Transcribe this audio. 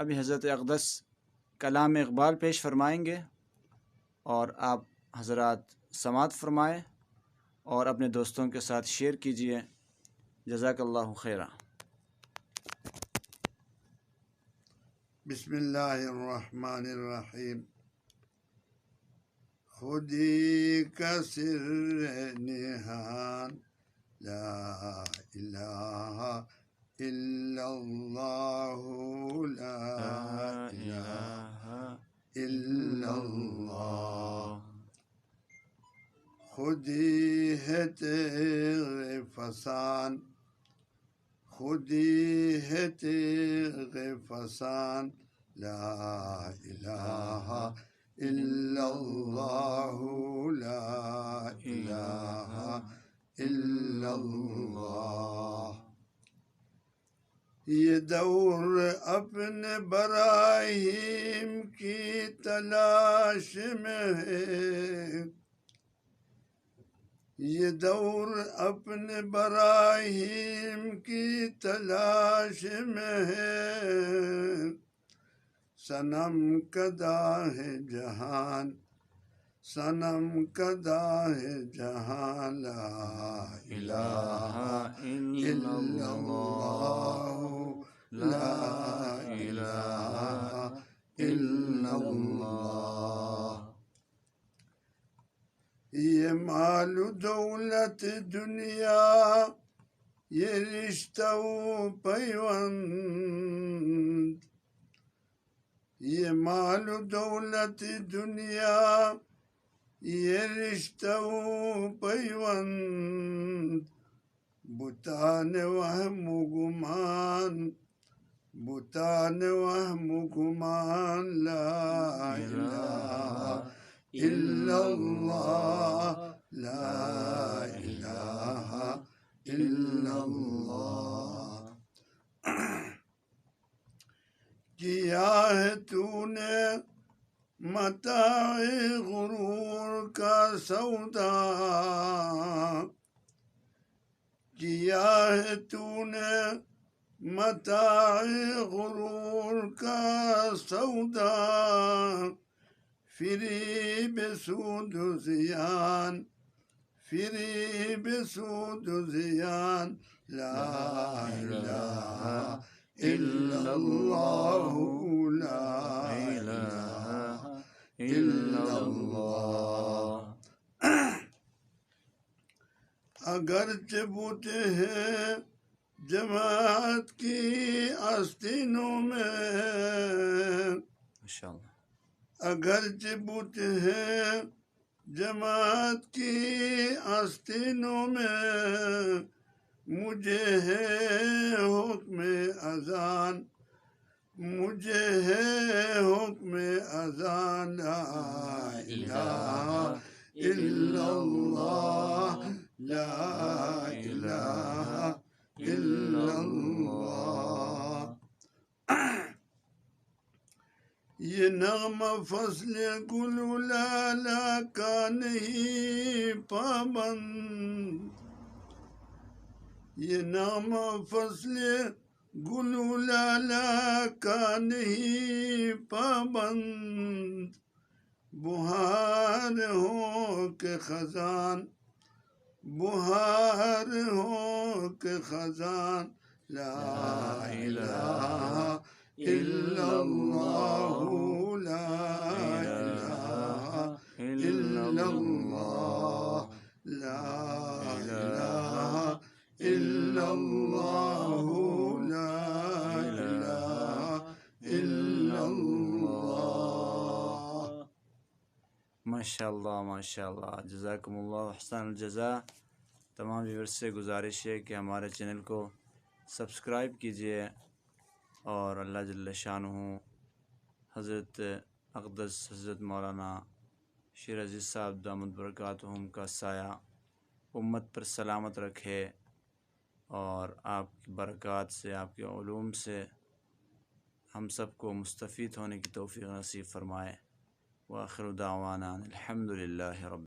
ابھی حضرت اقدس کلام اقبال پیش فرمائیں گے اور آپ حضرات سماعت فرمائیں اور اپنے دوستوں کے ساتھ شیئر کیجیے۔ جزاک اللہ خیرہ۔ بسم اللہ الرحمن الرحیم۔ خودی کا سر نہان لا الہ الا اللہ، لا الہ الا اللہ۔ خودی ہے تیغ فسان، خودی ہے تیغ فسان، لا الہ الا اللہ، لا الہ الا اللہ۔ یہ دور اپنے براہیم کی تلاش میں ہے، یہ دور اپنے براہیم کی تلاش میں ہے۔ صنم کدہ ہے جہان، صنم کدہ ہے جہان، لا الہ الا اللہ، لا الہ الا اللہ۔ یہ مال و دولت دنیا، یہ رشتہ و پیوند، یہ مال و دولت دنیا، یہ رشتہ و پیوند، بتان وہم و گمان، بتان وہم و گمان، لا الہ الا اللہ، لا الہ الا اللہ۔ کیا ہے تو نے متاع غرور کا سودا، کیا ہے تو نے متاع غرور کا سودا، فریب سود و زیان، فریب سود و زیان، لا الہ الا اللہ، لا الہ الا اللہ۔ اگرچہ بت ہے جماعت کی آستینوں میں، ماشاءاللہ۔ اگرچہ بت ہے جماعت کی آستینوں میں، مجھے ہے حکم اذان، مجھے ہے حکم اذان، لا الہ الا اللہ، لا الہ الا اللہ۔ یہ نغمہ فصل گل و لالہ کا نہیں پابند، یہ نغمہ فصل گل و لالہ کا نہیں پابند، بہار ہو کہ خزان، بہار ہو کہ خزان، لا الہ الا اللہ، لا الہ الا اللہ، لا الہ الا اللہ، لا الہ الا اللہ۔ ماشاءاللہ ماشاءاللہ، جزاکم اللہ احسن الجزا۔ تمام ویورز سے گزارش ہے کہ ہمارے چینل کو سبسکرائب کیجیے اور اللہ جل شانہ حضرت اقدس حضرت مولانا شیر عزیز صاحب دامت برکاتہم کا سایہ امت پر سلامت رکھے اور آپ کی برکات سے، آپ کے علوم سے ہم سب کو مستفید ہونے کی توفیق نصیب فرمائے۔ وآخر دعوانا الحمد للہ رب